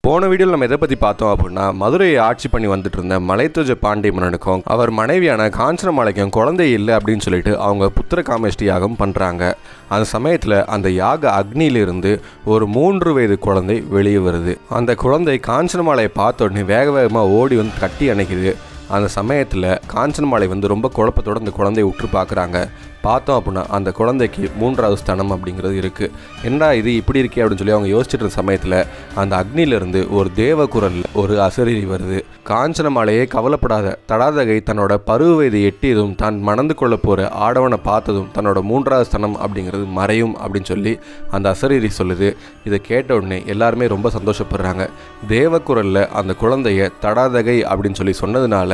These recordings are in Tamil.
போன வீடியோவில் நம்ம எதை பற்றி பார்த்தோம் அப்படின்னா, மதுரையை ஆட்சி பண்ணி வந்துட்டு இருந்த மலைத்துவஜ பாண்டிய மன்னனுக்கும் அவர் மனைவியான காஞ்சனமாலைக்கும் குழந்தை இல்லை அப்படின்னு சொல்லிட்டு அவங்க புத்திர காமேஷ்டி யாகம் பண்ணுறாங்க. அந்த சமயத்தில் அந்த யாக அக்னியிலிருந்து ஒரு 3 வயது குழந்தை வெளியே வருது. அந்த குழந்தை காஞ்சனமாலையை பார்த்த உடனே வேக வேகமாக ஓடி வந்து கட்டி அணைக்குது. அந்த சமயத்தில் காஞ்சனமாலை ரொம்ப குழப்பத்தோடு அந்த குழந்தையை உற்று பார்க்குறாங்க. பார்த்தோம் அப்படின்னா அந்த குழந்தைக்கு 3வது ஸ்தானம் அப்படிங்கிறது இருக்குது. என்ன இது இப்படி இருக்கே அப்படின்னு சொல்லி அவங்க யோசிச்சுட்டு இருந்த சமயத்தில் அந்த அக்னியிலிருந்து ஒரு தேவ குரலில் ஒரு அசரீரி வருது. காஞ்சனமாலையே கவலைப்படாத, தடாதகை தன்னோட பருவ வயதை எட்டியதும் தான் மணந்து கொள்ள போகிற ஆடவனை பார்த்ததும் தன்னோட 3வது ஸ்தானம் அப்படிங்கிறது மறையும் அப்படின்னு சொல்லி அந்த அசரீரி சொல்லுது. இதை கேட்ட உடனே எல்லாருமே ரொம்ப சந்தோஷப்படுறாங்க. தேவ குரலில் அந்த குழந்தைய தடாதகை அப்படின்னு சொல்லி சொன்னதுனால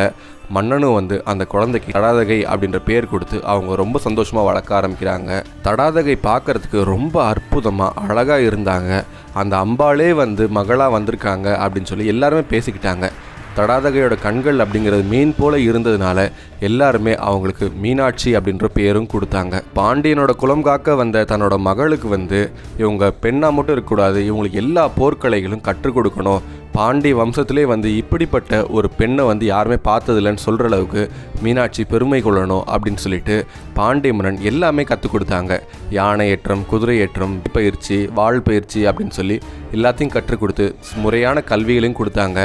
மன்னனும் அந்த குழந்தைக்கு தடாதகை அப்படின்ற பேர் கொடுத்து அவங்க ரொம்ப சந்தோஷமாக வளர்க்க ஆரம்பிக்கிறாங்க. தடாதகை பார்க்கறதுக்கு ரொம்ப அற்புதமாக அழகாக இருந்தாங்க. அந்த அம்பாளே மகளாக வந்திருக்காங்க அப்படின்னு சொல்லி எல்லாருமே பேசிக்கிட்டாங்க. தடாதகையோட கண்கள் அப்படிங்கிறது மீன் போல இருந்ததுனால எல்லாருமே அவங்களுக்கு மீனாட்சி அப்படின்ற பேரும் கொடுத்தாங்க. பாண்டியனோட குலம் காக்க வந்த தன்னோட மகளுக்கு இவங்க பெண்ணாக மட்டும் இருக்கக்கூடாது, இவங்களுக்கு எல்லா போர்க்கலைகளும் கற்றுக் கொடுக்கணும். பாண்டிய வம்சத்திலே இப்படிப்பட்ட ஒரு பெண்ணை யாருமே பார்த்ததில்லைன்னு சொல்கிற அளவுக்கு மீனாட்சி பெருமை கொள்ளணும் அப்படின்னு சொல்லிட்டு பாண்டிய மன்னன் எல்லாமே கற்றுக் கொடுத்தாங்க. யானை ஏற்றம், குதிரை ஏற்றம், பயிற்சி, வாழ் பயிற்சி அப்படின்னு சொல்லி எல்லாத்தையும் கற்றுக் கொடுத்து முறையான கல்விகளையும் கொடுத்தாங்க.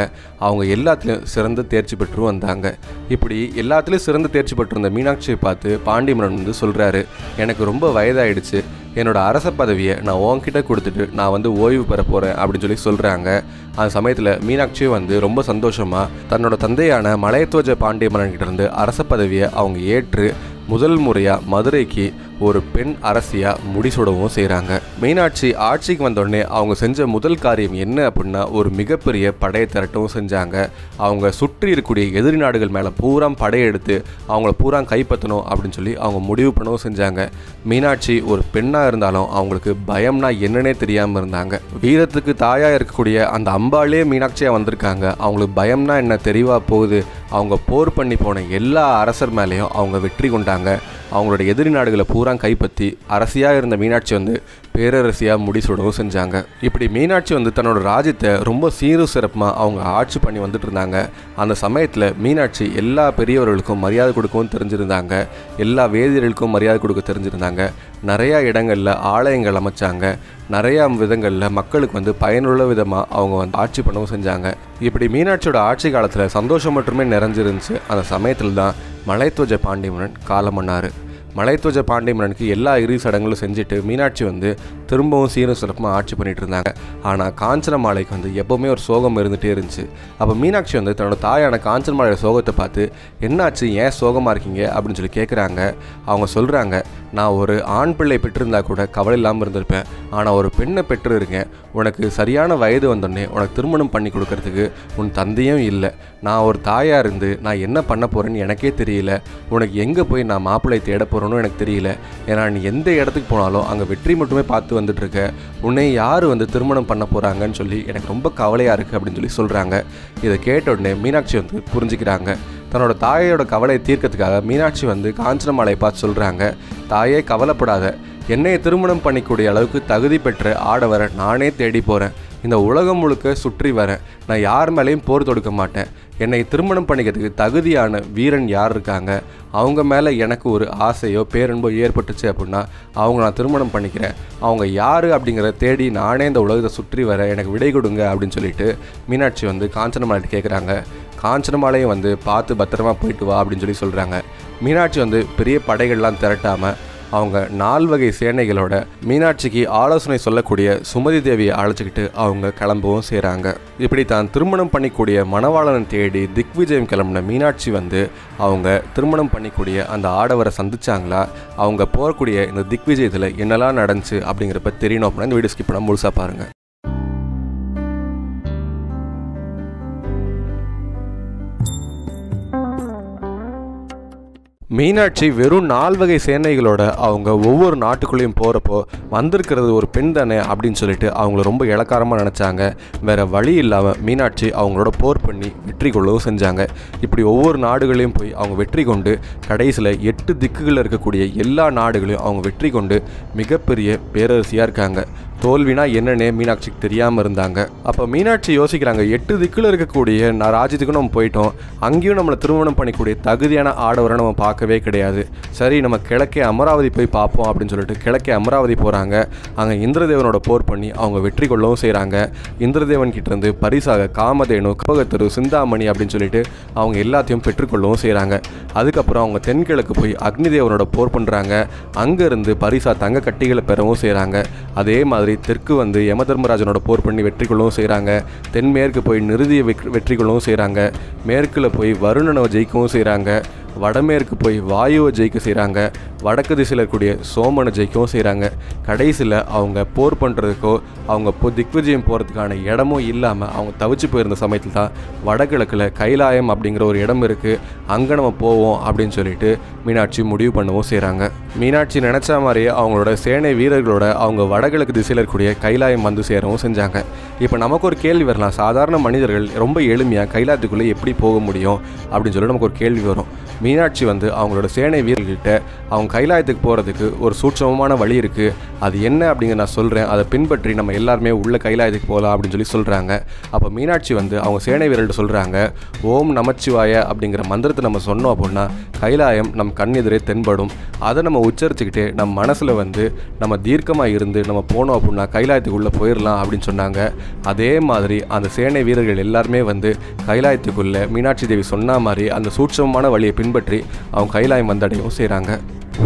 அவங்க எல்லாத்துலேயும் சிறந்த தேர்ச்சி பெற்று வந்தாங்க. இப்படி எல்லாத்துலேயும் சிறந்த தேர்ச்சி பெற்றிருந்த மீனாட்சியை பார்த்து பாண்டிய மன்னன் சொல்கிறாரு, எனக்கு ரொம்ப வயதாயிடுச்சு, என்னோட அரச பதவியை நான் உன்கிட்ட கொடுத்துட்டு நான் ஓய்வு பெற போகிறேன் அப்படின்னு சொல்லி சொல்கிறாங்க. அந்த சமயத்தில் மீனாட்சியும் ரொம்ப சந்தோஷமாக தன்னோட தந்தையான மலையத்துவஜ பாண்டிய மன்னன்கிட்ட இருந்து அரச பதவியை அவங்க ஏற்று முதல் முறையாக மதுரைக்கு ஒரு பெண் அரசியாக முடிசூடவும் செய்கிறாங்க. மீனாட்சி ஆட்சிக்கு வந்தோடனே அவங்க செஞ்ச முதல் காரியம் என்ன அப்படின்னா, ஒரு மிகப்பெரிய படையை திரட்டவும் செஞ்சாங்க. அவங்க சுற்றி இருக்கக்கூடிய எதிரி நாடுகள் மேலே பூரா படையெடுத்து அவங்கள பூரா கைப்பற்றணும் அப்படின்னு சொல்லி அவங்க முடிவு பண்ணவும் செஞ்சாங்க. மீனாட்சி ஒரு பெண்ணாக இருந்தாலும் அவங்களுக்கு பயம்னா என்னன்னே தெரியாமல் இருந்தாங்க. வீரத்துக்கு தாயாக இருக்கக்கூடிய அந்த அம்பாளே மீனாட்சியாக வந்திருக்காங்க. அவங்களுக்கு பயம்னா என்ன தெரியவா போகுது. அவங்க போர் பண்ணி போன எல்லா அரசர் மேலேயும் அவங்க வெற்றி கொண்டாங்க. அவங்களோட எதிரி நாடுகளை பூரா கைப்பற்றி அரசியாக இருந்த மீனாட்சி பேரரசியாக முடிசூடவும் செஞ்சாங்க. இப்படி மீனாட்சி தன்னோட ராஜ்யத்தை ரொம்ப சீரும் சிறப்புமாக அவங்க ஆட்சி பண்ணி வந்துட்டு இருந்தாங்க. அந்த சமயத்தில் மீனாட்சி எல்லா பெரியவர்களுக்கும் மரியாதை கொடுக்கவும் தெரிஞ்சிருந்தாங்க. எல்லா வேதியர்களுக்கும் மரியாதை கொடுக்க தெரிஞ்சிருந்தாங்க. நிறையா இடங்களில் ஆலயங்கள் அமைச்சாங்க. நிறையா விதங்களில் மக்களுக்கு பயனுள்ள விதமாக அவங்க ஆட்சி பண்ணவும் செஞ்சாங்க. இப்படி மீனாட்சியோட ஆட்சி காலத்தில் சந்தோஷம் மட்டுமே நிறைஞ்சிருந்துச்சு. அந்த சமயத்தில் தான் மலைத்துவஜ பாண்டிய மன்னன் காலமன்னார். மலைத்துவஜ பாண்டிய மன்னனுக்கு எல்லா இறுதி சடங்குகளும் செஞ்சுட்டு மீனாட்சி திரும்பவும் சீரும் சிறப்புமாக ஆட்சி பண்ணிட்டு இருந்தாங்க. ஆனால் காஞ்சனமாலைக்கு எப்போவுமே ஒரு சோகம் இருந்துகிட்டே இருந்துச்சு. அப்போ மீனாட்சி தன்னோட தாயான காஞ்சனமாலையோட சோகத்தை பார்த்து, என்னாச்சு, ஏன் சோகமாக இருக்கீங்க அப்படின்னு சொல்லி கேட்குறாங்க. அவங்க சொல்கிறாங்க, நான் ஒரு ஆண் பிள்ளை பெற்றிருந்தா கூட கவலை இல்லாமல் இருந்திருப்பேன், ஆனால் ஒரு பெண்ணை பெற்றிருக்கேன். உனக்கு சரியான வயது வந்தோடனே உனக்கு திருமணம் பண்ணி கொடுக்கறதுக்கு உன் தந்தையும் இல்லை. நான் ஒரு தாயாக இருந்து நான் என்ன பண்ண போகிறேன்னு எனக்கே தெரியல. உனக்கு எங்கே போய் நான் மாப்பிள்ளை தேட போகிறேன்னு எனக்கு தெரியல. ஏன்னா நீ எந்த இடத்துக்கு போனாலும் அங்கே வெற்றி மட்டுமே பார்த்து வந்துட்டுருக்க. உன்னை யார் திருமணம் பண்ண போகிறாங்கன்னு சொல்லி எனக்கு ரொம்ப கவலையாக இருக்குது அப்படின்னு சொல்லி சொல்கிறாங்க. இதை கேட்ட உடனே மீனாட்சி புரிஞ்சுக்கிறாங்க. தன்னோட தாயோட கவலையை தீர்க்கறதுக்காக மீனாட்சி காஞ்சனமாலையை பார்த்து சொல்கிறாங்க, தாயே கவலைப்படாத, என்னையை திருமணம் பண்ணிக்கூடிய அளவுக்கு தகுதி பெற்ற ஆடவரை நானே தேடி போகிறேன். இந்த உலகம் முழுக்க சுற்றி வரேன். நான் யார் மேலேயும் போர் தொடுக்க மாட்டேன். என்னை திருமணம் பண்ணிக்கிறதுக்கு தகுதியான வீரன் யார் இருக்காங்க, அவங்க மேலே எனக்கு ஒரு ஆசையோ பேரன்போ ஏற்பட்டுச்சு அப்படின்னா அவங்க நான் திருமணம் பண்ணிக்கிறேன். அவங்க யார் அப்படிங்கிறத தேடி நானே இந்த உலகத்தை சுற்றி வர எனக்கு விடை கொடுங்க அப்படின்னு சொல்லிட்டு மீனாட்சி காஞ்சனமாலை கேட்குறாங்க. காஞ்சனமாலையும் பார்த்து பத்திரமா போயிட்டு வா அப்படின்னு சொல்லி சொல்கிறாங்க. மீனாட்சி பெரிய படைகள்லாம் திரட்டாமல் அவங்க 4 வகை சேனைகளோட மீனாட்சிக்கு ஆலோசனை சொல்லக்கூடிய சுமதி தேவியை அழைச்சிக்கிட்டு அவங்க கிளம்பவும் செய்கிறாங்க. இப்படி தான் திருமணம் பண்ணிக்கூடிய மணவாளனை தேடி திக்விஜயம் கிளம்பின மீனாட்சி அவங்க திருமணம் பண்ணிக்கூடிய அந்த ஆடவரை சந்திச்சாங்களா, அவங்க போகக்கூடிய இந்த திக்விஜயத்தில் என்னெல்லாம் நடந்துச்சு அப்படிங்கிறப்ப தெரியணும் அப்படின்னா இந்த வீடியோ ஸ்கிப் பண்ணாமல் முழுசாக பாருங்கள். மீனாட்சி வெறும் 4 வகை சேனைகளோட அவங்க ஒவ்வொரு நாட்டுக்குள்ளேயும் போகிறப்போ வந்திருக்கிறது ஒரு பெண் தானே அப்படின்னு சொல்லிட்டு அவங்கள ரொம்ப இளக்காரமாக நினச்சாங்க. வேறு வழி இல்லாமல் மீனாட்சி அவங்களோட போர் பண்ணி வெற்றி கொள்ளவும் செஞ்சாங்க. இப்படி ஒவ்வொரு நாடுகளையும் போய் அவங்க வெற்றி கொண்டு கடைசியில் 8 திக்குகளில் இருக்கக்கூடிய எல்லா நாடுகளையும் அவங்க வெற்றி கொண்டு மிகப்பெரிய பேரரசியாக இருக்காங்க. தோல்வினா என்னன்னே மீனாட்சிக்கு தெரியாமல் இருந்தாங்க. அப்போ மீனாட்சி யோசிக்கிறாங்க, 8 திக்கில் இருக்கக்கூடிய ராஜ்யத்துக்கும் நம்ம போயிட்டோம், அங்கேயும் நம்மளை திருமணம் பண்ணிக்கூடிய தகுதியான ஆடவரை நம்ம பார்க்கவே கிடையாது. சரி, நம்ம கிழக்கே அமராவதி போய் பார்ப்போம் அப்படின்னு சொல்லிட்டு கிழக்கே அமராவதி போகிறாங்க. அங்கே இந்திரதேவனோட போர் பண்ணி அவங்க வெற்றி கொள்ளவும் செய்கிறாங்க. இந்திரதேவன் கிட்டேருந்து பரிசாக காமதேனு, கபகத்தரு, சிந்தாமணி அப்படின்னு சொல்லிட்டு அவங்க எல்லாத்தையும் பெற்றுக்கொள்ளவும் செய்கிறாங்க. அதுக்கப்புறம் அவங்க தென்கிழக்கு போய் அக்னி தேவனோட போர் பண்ணுறாங்க. அங்கேருந்து பரிசா தங்க கட்டிகளை பெறவும் செய்கிறாங்க. அதே மாதிரி தெற்கு வந்து யமதர்மராஜனோட போர் பண்ணி வெற்றி கொள்ளவும் செய்கிறாங்க. தென்மேற்கு போய் நிருதியை வெற்றி கொள்ளவும் செய்கிறாங்க. மேற்கில் போய் வருணனை ஜெயிக்கவும் செய்கிறாங்க. வடமேற்கு போய் வாயுவை ஜெயிக்க செய்கிறாங்க. வடக்கு திசையில் இருக்கக்கூடிய சோமனை ஜெயிக்கவும் செய்கிறாங்க. கடைசியில் அவங்க போர் பண்ணுறதுக்கோ அவங்க திக்விஜயம் போகிறதுக்கான இடமும் இல்லாமல் அவங்க தவிச்சு போயிருந்த சமயத்தில் தான் வடகிழக்கில் கைலாயம் அப்படிங்கிற ஒரு இடம் இருக்குது, அங்கே நம்ம போவோம் அப்படின்னு சொல்லிட்டு மீனாட்சி முடிவு பண்ணவும் செய்கிறாங்க. மீனாட்சி நினச்ச மாதிரியே அவங்களோட சேனை வீரர்களோட அவங்க வடகிழக்கு திசையில் இருக்கக்கூடிய கைலாயம் வந்து சேரவும் செஞ்சாங்க. இப்போ நமக்கு ஒரு கேள்வி வரலாம், சாதாரண மனிதர்கள் ரொம்ப எளிமையாக கைலாயத்துக்குள்ளே எப்படி போக முடியும் அப்படின்னு சொல்லி நமக்கு ஒரு கேள்வி வரும். மீனாட்சி வந்து அவங்களோட சேனை வீரர்கள்கிட்ட அவங்க கைலாயத்துக்கு போகிறதுக்கு ஒரு சூட்சமமான வழி இருக்குது, அது என்ன அப்படிங்கிற நான் சொல்கிறேன், அதை பின்பற்றி நம்ம எல்லாருமே உள்ள கைலாயத்துக்கு போகலாம் அப்படின்னு சொல்கிறாங்க. அப்போ மீனாட்சி வந்து அவங்க சேனை வீரர்கள்ட்ட சொல்கிறாங்க, ஓம் நமச்சிவாய அப்படிங்கிற மந்திரத்தை நம்ம சொன்னோம் அப்படின்னா கைலாயம் நம் கண் எதிரே தென்படும். அதை நம்ம உச்சரிச்சுக்கிட்டே நம்ம மனசில் வந்து நம்ம தீர்க்கமாக இருந்து நம்ம போனோம் அப்படின்னா கைலாயத்துக்குள்ளே போயிடலாம் அப்படின்னு சொன்னாங்க. அதே மாதிரி அந்த சேனை வீரர்கள் எல்லாருமே வந்து கைலாயத்துக்குள்ளே மீனாட்சி தேவி சொன்ன மாதிரி அந்த சூட்சமமான வழியை பின்பற்றி அவங்க கைலாயம் வந்தடையவும் செய்கிறாங்க.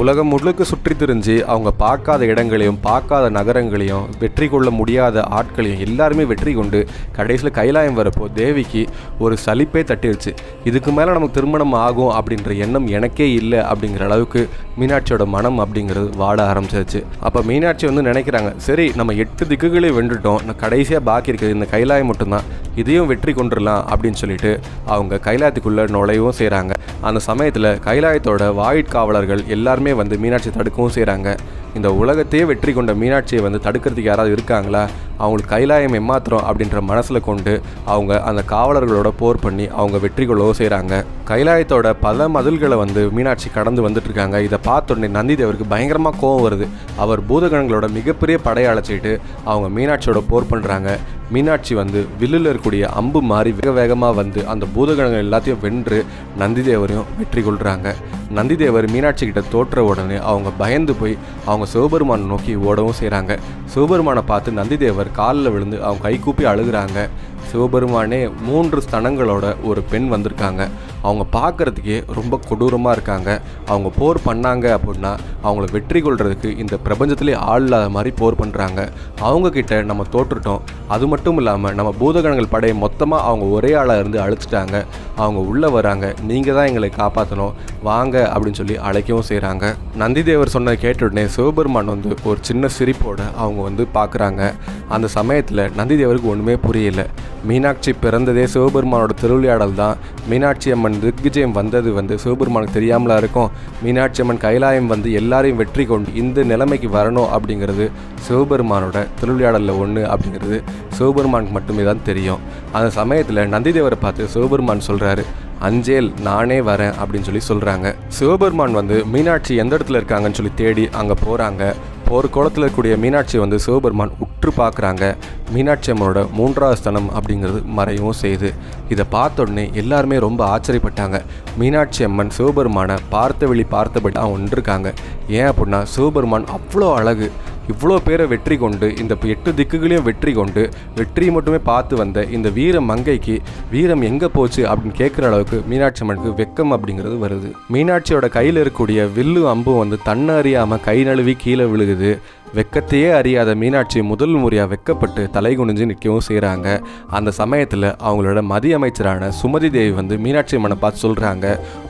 உலகம் முழுக்க சுற்றி திரிஞ்சு அவங்க பார்க்காத இடங்களையும் பார்க்காத நகரங்களையும் வெற்றி கொள்ள முடியாத ஆட்களையும் எல்லாருமே வெற்றி கொண்டு கடைசியில் கைலாயம் வரப்போ தேவிக்கு ஒரு சலிப்பே தட்டிருச்சு. இதுக்கு மேலே நமக்கு திருமணம் ஆகும் அப்படின்ற எண்ணம் எனக்கே இல்லை அப்படிங்கிற அளவுக்கு மீனாட்சியோட மனம் அப்படிங்கிறது வாட ஆரம்பிச்சிருச்சு. அப்போ மீனாட்சி வந்து நினைக்கிறாங்க, சரி நம்ம 8 திக்குகளையும் வென்றுட்டோம், கடைசியாக பாக்கி இருக்கிறது இந்த கைலாயம் மட்டும்தான், இதையும் வெற்றி கொண்டுடலாம் அப்படின்னு சொல்லிட்டு அவங்க கைலாயத்துக்குள்ளே நுழையவும் செய்கிறாங்க. அந்த சமயத்தில் கைலாயத்தோட வாயிற்காவலர்கள் எல்லாருமே வந்து மீனாட்சி தடுக்கவும் செய்கிறாங்க. இந்த உலகத்தையே வெற்றி கொண்ட மீனாட்சியை வந்து தடுக்கிறதுக்கு யாராவது இருக்காங்களா, அவங்களுக்கு கைலாயம் ஏமாத்திரம் அப்படின்ற மனசில் கொண்டு அவங்க அந்த காவலர்களோட போர் பண்ணி அவங்க வெற்றி கொள்ளவும் செய்கிறாங்க. கைலாயத்தோட பல மதில்களை வந்து மீனாட்சி கடந்து வந்துட்டு இருக்காங்க. இதை பார்த்த உடனே நந்திதேவருக்கு பயங்கரமாக கோவம் வருது. அவர் பூதகணங்களோட மிகப்பெரிய படையை அழைச்சிட்டு அவங்க மீனாட்சியோட போர் பண்ணுறாங்க. மீனாட்சி வந்து வில்லில் இருக்கக்கூடிய அம்பு மாறி வேக வேகமாக வந்து அந்த பூதகணங்கள் எல்லாத்தையும் வென்று நந்திதேவரையும் வெற்றி கொள்கிறாங்க. நந்திதேவர் மீனாட்சி கிட்ட தோற்ற உடனே அவங்க பயந்து போய் அவங்க சிவபெருமானை நோக்கி ஓடவும் செய்கிறாங்க. சிவபெருமானை பார்த்து நந்திதேவர் காலில் விழுந்து அவங்க கை கூப்பி அழுகிறாங்க. சிவபெருமானே 3 ஸ்தனங்களோட ஒரு பெண் வந்திருக்காங்க. அவங்க பார்க்குறதுக்கே ரொம்ப கொடூரமாக இருக்காங்க. அவங்க போர் பண்ணாங்க அப்படின்னா அவங்கள வெற்றி கொள்றதுக்கு இந்த பிரபஞ்சத்திலே ஆள் இல்லாத மாதிரி போர் பண்ணுறாங்க. அவங்கக்கிட்ட நம்ம தோற்றுட்டோம். அது மட்டும் இல்லாமல் நம்ம பூதகணங்கள் படையை மொத்தமாக அவங்க ஒரே ஆளாக இருந்து அழிச்சிட்டாங்க. அவங்க உள்ளே வராங்க, நீங்கள் தான் எங்களை காப்பாற்றணும், வாங்க அப்படின்னு சொல்லி அழைக்கவும் செய்கிறாங்க. நந்திதேவர் சொன்ன கேட்ட உடனே சிவபெருமான் வந்து ஒரு சின்ன சிரிப்போட அவங்க வந்து பார்க்குறாங்க. அந்த சமயத்தில் நந்திதேவருக்கு ஒன்றுமே புரியல. மீனாட்சி பிறந்ததே சிவபெருமானோட திருவிளையாடல் தான். மீனாட்சி அம்மன் திக்விஜயம் வந்தது வந்து சிவபெருமானுக்கு தெரியாமலா இருக்கும். மீனாட்சி அம்மன் கைலாயம் வந்து எல்லாரையும் வெற்றி கொண்டு இந்த நிலைமைக்கு வரணும் அப்படிங்கிறது சிவபெருமானோட திருவிளையாடலில் ஒன்று அப்படிங்கிறது சிவபெருமானுக்கு மட்டுமே தான் தெரியும். அந்த சமயத்தில் நந்திதேவரை பார்த்து சிவபெருமான் சொல்கிறாரு, அஞ்சேல் நானே வரேன் அப்படின்னு சொல்கிறாங்க. சிவபெருமான் வந்து மீனாட்சி எந்த இடத்துல இருக்காங்கன்னு சொல்லி தேடி அங்கே போகிறாங்க. ஒரு குளத்தில் இருக்கக்கூடிய மீனாட்சி வந்து சிவபெருமான் உற்று பார்க்குறாங்க. மீனாட்சி அம்மனோட 3வது ஸ்தனம் அப்படிங்கிறது மறையவும் செய்யுது. இதை பார்த்த உடனே எல்லாருமே ரொம்ப ஆச்சரியப்பட்டாங்க. மீனாட்சி அம்மன் சிவபெருமானை பார்த்தபடி அவங்க ஒன்றிருக்காங்க. ஏன் அப்படின்னா சிவபெருமான் அவ்வளோ அழகு, இவ்வளோ பேரை வெற்றி கொண்டு இந்த 8 திக்குகளையும் வெற்றி கொண்டு வெற்றியை மட்டுமே பார்த்து வந்த இந்த வீர மங்கைக்கு வீரம் எங்கே போச்சு அப்படின்னு கேட்குற அளவுக்கு மீனாட்சி அம்மனுக்கு வெக்கம் அப்படிங்கிறது வருது. மீனாட்சியோட கையில் இருக்கக்கூடிய வில்லு அம்பும் வந்து தன்னை அறியாமல் கை நழுவி கீழே விழுகுது. வெக்கத்தையே அறியாத மீனாட்சி முதல் முறையாக வெக்கப்பட்டு தலை குனிஞ்சு நிற்கவும் செய்கிறாங்க. அந்த சமயத்தில் அவங்களோட மதிய அமைச்சரான சுமதி தேவி வந்து மீனாட்சி அம்மனை பார்த்து சொல்கிறாங்க,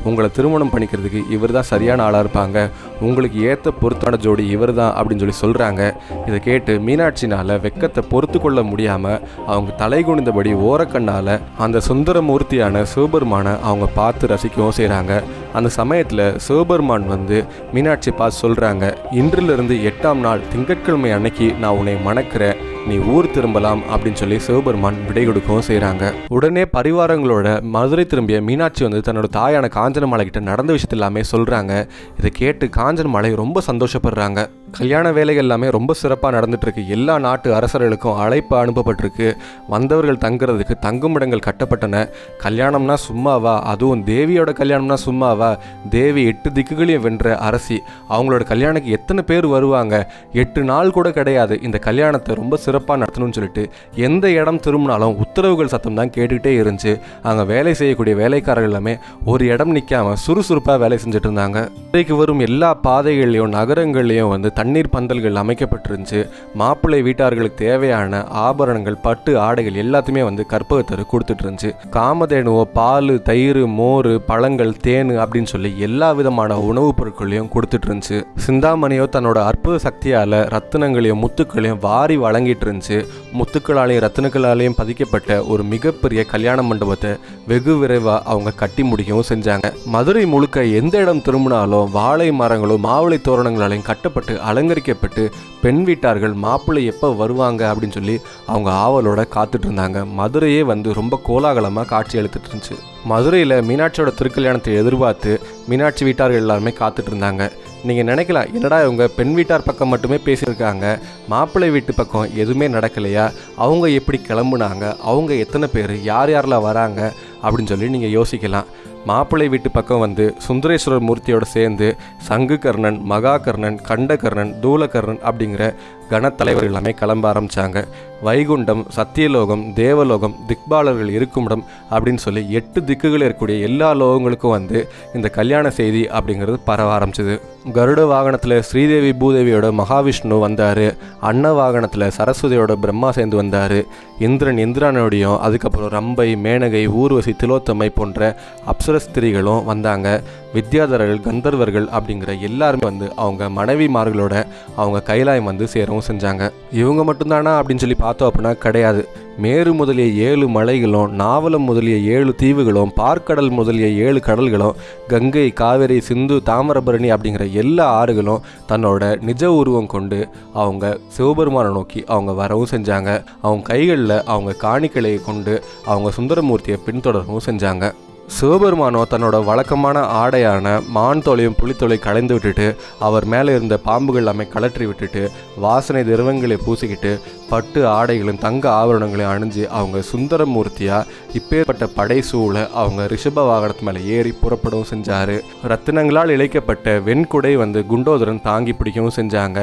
உங்களை திருமணம் பண்ணிக்கிறதுக்கு இவர் தான் சரியான ஆளாக இருப்பாங்க, உங்களுக்கு ஏற்ற பொருத்தான ஜோடி இவர் தான் அப்படின்னு சொல்கிறாங்க. இதை கேட்டு மீனாட்சினால் வெக்கத்தை பொறுத்து கொள்ள முடியாமல் அவங்க தலை குனிந்தபடி ஓரக்கண்ணால் அந்த சுந்தரமூர்த்தியான சிவபெருமானை அவங்க பார்த்து ரசிக்கவும் செய்கிறாங்க. அந்த சமயத்தில் சிவபெருமான் வந்து மீனாட்சி பார்த்து சொல்கிறாங்க, இன்றிலிருந்து 8ஆம் நாள் திங்கட்கிழமை அன்னைக்கு நான் உன்னை மணக்கிறேன், நீ ஊர் திரும்பலாம் அப்படின்னு சொல்லி சிவபெருமான் விடை கொடுக்கவும் செய்கிறாங்க. உடனே பரிவாரங்களோட மதுரை திரும்பிய மீனாட்சி வந்து தன்னோட தாயான காஞ்சனமாலை கிட்ட நடந்த விஷயத்த எல்லாமே சொல்கிறாங்க. இதை கேட்டு காஞ்சனமாலை ரொம்ப சந்தோஷப்படுறாங்க. கல்யாண வேலைகள் எல்லாமே ரொம்ப சிறப்பாக நடந்துட்டுருக்கு. எல்லா நாட்டு அரசர்களுக்கும் அழைப்பு அனுப்பப்பட்டிருக்கு. வந்தவர்கள் தங்குறதுக்கு தங்குமிடங்கள் கட்டப்பட்டன. கல்யாணம்னா சும்மாவா, அதுவும் தேவியோட கல்யாணம்னா சும்மாவா? தேவி 8 திக்குகளையும் வென்ற அரசி, அவங்களோட கல்யாணத்துக்கு எத்தனை பேர் வருவாங்க? 8 நாள் கூட கிடையாது. இந்த கல்யாணத்தை ரொம்ப சிறப்பாக நடத்தணும்னு சொல்லிட்டு எந்த இடம் திரும்பினாலும் உத்தரவுகள் சத்தம் தான் கேட்டுக்கிட்டே இருந்துச்சு. அங்கே வேலை செய்யக்கூடிய வேலைக்காரர்கள் எல்லாமே ஒரு இடம் நிற்காம சுறுசுறுப்பாக வேலை செஞ்சுட்டு இருந்தாங்க. இன்றைக்கு வரும் எல்லா பாதைகள்லையும் நகரங்கள்லையும் வந்து தண்ணீர் பந்தல்கள் அமைக்கப்பட்டிருந்துச்சு. மாப்பிள்ளை வீட்டார்களுக்கு தேவையான ஆபரணங்கள், பட்டு ஆடைகள் எல்லாத்தையுமே வந்து கற்பகத்தரு கொடுத்துட்டு இருந்துச்சு. காமதேனுவோ பால், தயிர், மோர், பழங்கள், தேன் அப்படின்னு சொல்லி எல்லா விதமான உணவுப் பொருட்களையும் கொடுத்துட்டு இருந்துச்சு. சிந்தாமணியோ தன்னோட அற்புத சக்தியால் ரத்தினங்களையும் முத்துக்களையும் வாரி வழங்கிட்டு இருந்துச்சு. முத்துக்களாலையும் ரத்தினங்களாலையும் பதிக்கப்பட்ட ஒரு மிகப்பெரிய கல்யாண மண்டபத்தை வெகு விரைவாக அவங்க கட்டி முடிக்கவும் செஞ்சாங்க. மதுரை முழுக்க எந்த இடம் திரும்பினாலும் வாழை மரங்களும் மாவிளை தோரணங்களாலையும் கட்டப்பட்டு அலங்கரிக்கப்பட்டு பெண் வீட்டார்கள் மாப்பிள்ளை எப்போ வருவாங்க அப்படின்னு சொல்லி அவங்க ஆவலோட காத்துட்டு இருந்தாங்க. மதுரையே வந்து ரொம்ப கோலாகலமாக காட்சி அளித்துட்டு இருந்துச்சு. மதுரையில் மீனாட்சியோட திருக்கல்யாணத்தை எதிர்பார்த்து மீனாட்சி வீட்டார்கள் எல்லாருமே காத்துட்டு இருந்தாங்க. நீங்கள் நினைக்கலாம், என்னடா இவங்க பெண் வீட்டார் பக்கம் மட்டுமே பேசியிருக்காங்க, மாப்பிள்ளை வீட்டு பக்கம் எதுவுமே நடக்கலையா? அவங்க எப்படி கிளம்புனாங்க? அவங்க எத்தனை பேர், யார் யாரெல்லாம் வராங்க அப்படின்னு சொல்லி நீங்கள் யோசிக்கலாம். மாப்பிள்ளை வீட்டு பக்கம் வந்து சுந்தரேஸ்வரர் மூர்த்தியோடு சேர்ந்து சங்குகர்ணன், மகாகர்ணன், கண்டகர்ணன், தூலகர்ணன் அப்படிங்கிற கணத்தலைவர்கள் எல்லாமே கிளம்ப ஆரம்பித்தாங்க. வைகுண்டம், சத்தியலோகம், தேவலோகம், திக்பாலர்கள் இருக்குமிடம் அப்படின்னு சொல்லி 8 திக்குகள் இருக்கக்கூடிய எல்லா லோகங்களுக்கும் வந்து இந்த கல்யாண செய்தி அப்படிங்கிறது பரவ ஆரம்பிச்சது. கருட வாகனத்தில் ஸ்ரீதேவி பூதேவியோட மகாவிஷ்ணு வந்தார். அன்ன வாகனத்தில் சரஸ்வதியோட பிரம்மா சேர்ந்து வந்தார். இந்திரன் இந்திரானோடையும், அதுக்கப்புறம் ரம்பை, மேனகை, ஊர்வசி, திலோத்தமை போன்ற அப்சரஸ்திரிகளும் வந்தாங்க. வித்யாதரர்கள், கந்தர்வர்கள் அப்படிங்கிற எல்லாருமே வந்து அவங்க மனைவிமார்களோட அவங்க கைலாயம் வந்து சேரவும் செஞ்சாங்க. இவங்க மட்டும்தானா அப்படின்னு சொல்லி பார்த்தோம் அப்படின்னா கிடையாது. மேரு முதலிய 7 மலைகளும், நாவலம் முதலிய 7 தீவுகளும், பார்க்கடல் முதலிய 7 கடல்களும், கங்கை, காவேரி, சிந்து, தாமிரபரணி அப்படிங்கிற எல்லா ஆறுகளும் தன்னோட நிஜ உருவம் கொண்டு அவங்க சிவபெருமானை நோக்கி அவங்க வரவும் செஞ்சாங்க. அவங்க கைகளில் அவங்க காணிக்கையை கொண்டு அவங்க சுந்தரமூர்த்தியை பின்தொடரவும் செஞ்சாங்க. சிவபெருமானோ தன்னோட வழக்கமான ஆடையான மான் தோலையும் புலித்தோலை களைந்து விட்டுட்டு அவர் மேலே இருந்த பாம்புகள் எல்லாமே கலற்றி விட்டுட்டு வாசனை திரவங்களை பூசிக்கிட்டு பட்டு ஆடைகளும் தங்க ஆபரணங்களையும் அணிஞ்சு அவங்க சுந்தரமூர்த்தியாக இப்பேற்பட்ட படை சூழ அவங்க ரிஷப வாகனத்து மேலே ஏறி புறப்படவும் செஞ்சார். ரத்தினங்களால் இழைக்கப்பட்ட வெண்குடை வந்து குண்டோதரன் தாங்கி பிடிக்கவும் செஞ்சாங்க.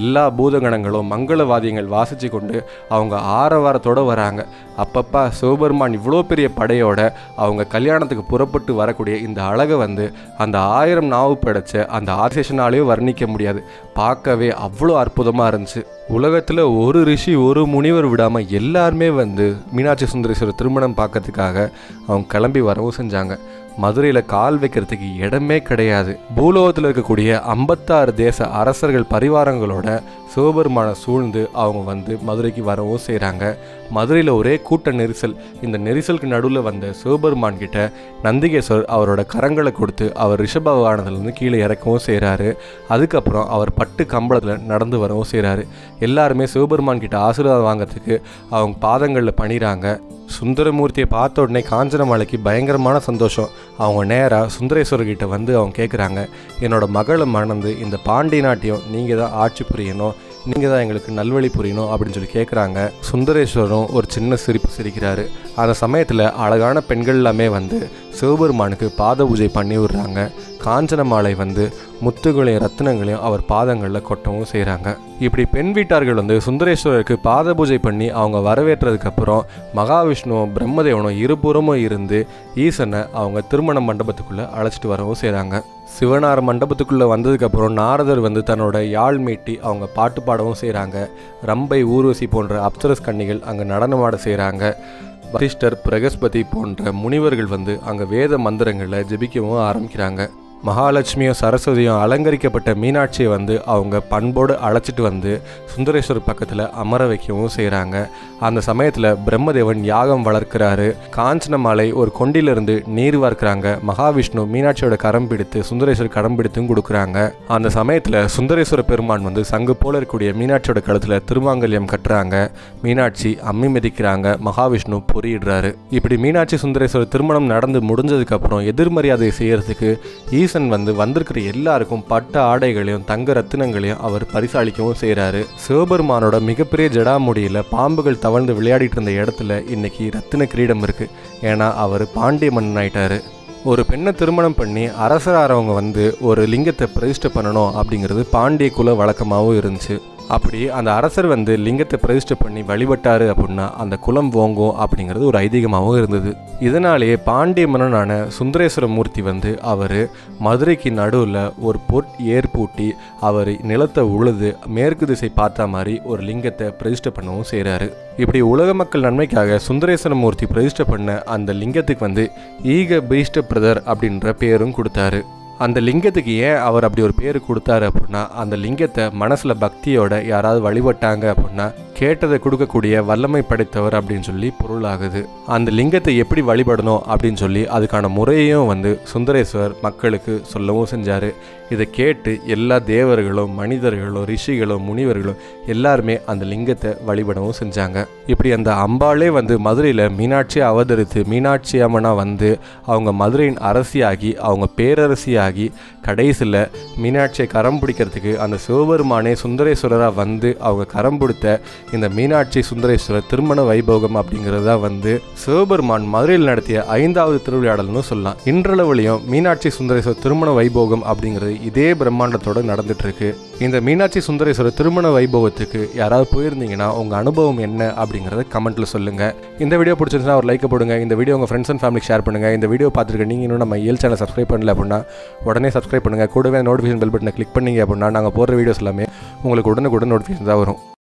எல்லா பூதகணங்களும் மங்களவாதியங்கள் வாசித்து கொண்டு அவங்க ஆரவாரத்தோடு வராங்க. அப்பப்பா சிவபெருமான் இவ்வளோ பெரிய படையோட அவங்க கல்யாணத்துக்கு புறப்பட்டு வரக்கூடிய இந்த அழகை வந்து அந்த 1000 நாவு படைச்ச அந்த ஆதிசேஷனாலேயும் வர்ணிக்க முடியாது. பார்க்கவே அவ்வளோ அற்புதமாக இருந்துச்சு. உலகத்தில் ஒரு ரிஷி, ஒரு முனிவர் விடாமல் எல்லாருமே வந்து மீனாட்சி சுந்தரேஸ்வரர் திருமணம் பார்க்கறதுக்காக அவங்க கிளம்பி வரவும் செஞ்சாங்க. மதுரையில் கால் வைக்கிறதுக்கு இடமே கிடையாது. பூலோகத்தில் இருக்கக்கூடிய 56 தேச அரசர்கள் பரிவாரங்களோட சிவபெருமானை சூழ்ந்து அவங்க வந்து மதுரைக்கு வரவும் செய்கிறாங்க. மதுரையில் ஒரே கூட்ட நெரிசல். இந்த நெரிசலுக்கு நடுவில் வந்த சிவபெருமான் கிட்ட நந்திகேஸ்வரர் அவரோட கரங்களை கொடுத்து அவர் ரிஷப வாகனத்துலேருந்து கீழே இறக்கவும் செய்கிறாரு. அதுக்கப்புறம் அவர் பட்டு கம்பளத்தில் நடந்து வரவும் செய்கிறாரு. எல்லாருமே சிவபெருமான் கிட்ட ஆசீர்வாதம் வாங்கிறதுக்கு அவங்க பாதங்களில் பணிகிறாங்க. சுந்தரமூர்த்தியை பார்த்த உடனே காஞ்சனமாலைக்கு பயங்கரமான சந்தோஷம். அவங்க நேராக சுந்தரேஸ்வரர்கிட்ட வந்து அவங்க கேட்குறாங்க, என்னோட மகளை மணந்து இந்த பாண்டி நாட்டையும் நீங்கள் தான் ஆட்சி புரியணும், நீங்கள் தான் எங்களுக்கு நல்வழி புரியணும் அப்படின்னு சொல்லி கேட்குறாங்க. சுந்தரேஸ்வரரும் ஒரு சின்ன சிரிப்பு சிரிக்கிறாரு. அந்த சமயத்தில் அழகான பெண்கள் எல்லாமே வந்து சிவபெருமானுக்கு பாத பூஜை பண்ணி விடுறாங்க. காஞ்சனமாலை வந்து முத்துகளையும் ரத்தினங்களையும் அவர் பாதங்களில் கொட்டவும் செய்கிறாங்க. இப்படி பெண் வீட்டார்கள் வந்து சுந்தரேஸ்வரருக்கு பாத பூஜை பண்ணி அவங்க வரவேற்றதுக்கப்புறம் மகாவிஷ்ணுவும் பிரம்மதேவனும் இருபுறமும் இருந்து ஈசனை அவங்க திருமண மண்டபத்துக்குள்ளே அழைச்சிட்டு வரவும் செய்கிறாங்க. சிவனார் மண்டபத்துக்குள்ளே வந்ததுக்கப்புறம் நாரதர் வந்து தன்னோட யாழ் மீட்டி அவங்க பாட்டு பாடவும் செய்கிறாங்க. ரம்பை, ஊர்வசி போன்ற அப்சரஸ் கன்னிகள் அங்கே நடனமாட செய்கிறாங்க. வசிஷ்டர், பிரகஸ்பதி போன்ற முனிவர்கள் வந்து அங்கே வேத மந்திரங்களை ஜெபிக்கவும் ஆரம்பிக்கிறாங்க. மகாலட்சுமியும் சரஸ்வதியும் அலங்கரிக்கப்பட்ட மீனாட்சியை வந்து அவங்க பண்போடு அழைச்சிட்டு வந்து சுந்தரேஸ்வரர் பக்கத்தில் அமர வைக்கவும் செய்கிறாங்க. அந்த சமயத்தில் பிரம்மதேவன் யாகம் வளர்க்கிறாரு. காஞ்சனமாலை ஒரு கொண்டிலிருந்து நீர் வார்க்கிறாங்க. மகாவிஷ்ணு மீனாட்சியோட கரம் பிடித்து சுந்தரேஸ்வரர் கரம் பிடித்தும் கொடுக்குறாங்க. அந்த சமயத்தில் சுந்தரேஸ்வர பெருமான் வந்து சங்கு போல இருக்கக்கூடிய மீனாட்சியோட கழுத்தில் திருமாங்கல்யம் கட்டுறாங்க. மீனாட்சி அம்மி மிதிக்கிறாங்க. மகாவிஷ்ணு பொறியிடுறாரு. இப்படி மீனாட்சி சுந்தரேஸ்வரர் திருமணம் நடந்து முடிஞ்சதுக்கப்புறம் எதிர்மரியாதை செய்யறதுக்கு ஈசன் வந்து வந்திருக்கிற எல்லாருக்கும் பட்ட ஆடைகளையும் தங்க ரத்தினங்களையும் அவர் பரிசாளிக்கவும் செய்கிறாரு. சிவபெருமானோட மிகப்பெரிய ஜடாமுடியில் பாம்புகள் தவழ்ந்து விளையாடிட்டு இருந்த இடத்துல இன்னைக்கு ரத்தின கிரீடம் இருக்கு. ஏன்னா அவர் பாண்டிய மன்னன் ஆயிட்டாரு. ஒரு பெண்ணை திருமணம் பண்ணி அரசராகிறவங்க வந்து ஒரு லிங்கத்தை பிரதிஷ்டை பண்ணணும் அப்படிங்கிறது பாண்டிய குல வழக்கமாகவும் இருந்துச்சு. அப்படி அந்த அரசர் வந்து லிங்கத்தை பிரதிஷ்டை பண்ணி வழிபட்டாரு அப்படின்னா அந்த குலம் ஓங்கும் அப்படிங்கிறது ஒரு ஐதீகமாகவும் இருந்தது. இதனாலேயே பாண்டிய மன்னனான சுந்தரேஸ்வர மூர்த்தி வந்து அவர் மதுரைக்கு நடுவில் ஒரு ஏர் பூட்டி அவர் நிலத்தை உழுது மேற்கு திசை பார்த்த மாதிரி ஒரு லிங்கத்தை பிரதிஷ்டை பண்ணவும் செய்கிறாரு. இப்படி உலக மக்கள் நன்மைக்காக சுந்தரேஸ்வர மூர்த்தி பிரதிஷ்டை பண்ண அந்த லிங்கத்துக்கு வந்து ஈக பீஷ்ட பிரதர் அப்படின்ற பேரும் கொடுத்தாரு. அந்த லிங்கத்துக்கு ஏன் அவர் அப்படி ஒரு பேர் கொடுத்தாரு அப்படின்னா அந்த லிங்கத்தை மனசில் பக்தியோட யாராவது வழிபட்டாங்க அப்படின்னா கேட்டதை கொடுக்கக்கூடிய வல்லமை படைத்தவர் அப்படின்னு சொல்லி பொருளாகுது. அந்த லிங்கத்தை எப்படி வழிபடணும் அப்படின்னு சொல்லி அதுக்கான முறையையும் வந்து சுந்தரேஸ்வர் மக்களுக்கு சொல்லவும் செஞ்சார். இதை கேட்டு எல்லா தேவர்களும் மனிதர்களும் ரிஷிகளும் முனிவர்களும் எல்லாருமே அந்த லிங்கத்தை வழிபடவும் செஞ்சாங்க. இப்படி அந்த அம்பாளே வந்து மதுரையில் மீனாட்சி அவதரித்து மீனாட்சி அம்மனா வந்து அவங்க மதுரையின் அரசியாகி அவங்க பேரரசியாகி கடைசியில் மீனாட்சியை கரம் பிடிக்கிறதுக்கு அந்த சிவபெருமானே சுந்தரேஸ்வரராக வந்து அவங்க கரம் பிடித்த இந்த மீனாட்சி சுந்தரேஸ்வரர் திருமண வைபோகம் அப்படிங்கிறது தான் வந்து சிவபெருமான் மதுரையில் நடத்திய 5வது திருவிளையாடல்னு சொல்லலாம். இன்றளவுலையும் மீனாட்சி சுந்தரேஸ்வரர் திருமண வைபோகம் அப்படிங்கிறது இதே பிரம்மாண்டத்தோடு நடந்துட்டு இருக்கு. இந்த மீனாட்சி சுந்தரேஸ்வரர் திருமண வைபவத்துக்கு யாராவது போயிருந்தீங்கன்னா உங்கள் அனுபவம் என்ன அப்படிங்கிறத கமெண்ட்டில் சொல்லுங்கள். இந்த வீடியோ பிடிச்சிருந்துச்சுன்னா ஒரு லைக் போடுங்க. இந்த வீடியோ உங்கள் ஃப்ரெண்ட்ஸ் அண்ட் ஃபேமிலிக்கு ஷேர் பண்ணுங்கள். இந்த வீடியோ பார்த்துருக்க நீங்கள் இன்னும் நம்ம இயல் சேனல் சப்ஸ்கிரைப் பண்ணல அப்படின்னா உடனே சப்ஸ்கிரைப் பண்ணுங்கள். கூடவே நோட்டிஃபிகேஷன் பெல் பட்டனை கிளிக் பண்ணீங்க அப்படின்னா நாங்கள் போடுற வீடியோஸ் எல்லாமே உங்களுக்கு உடனுக்குடன் நோட்டிஃபிகேஷன் தான் வரும்.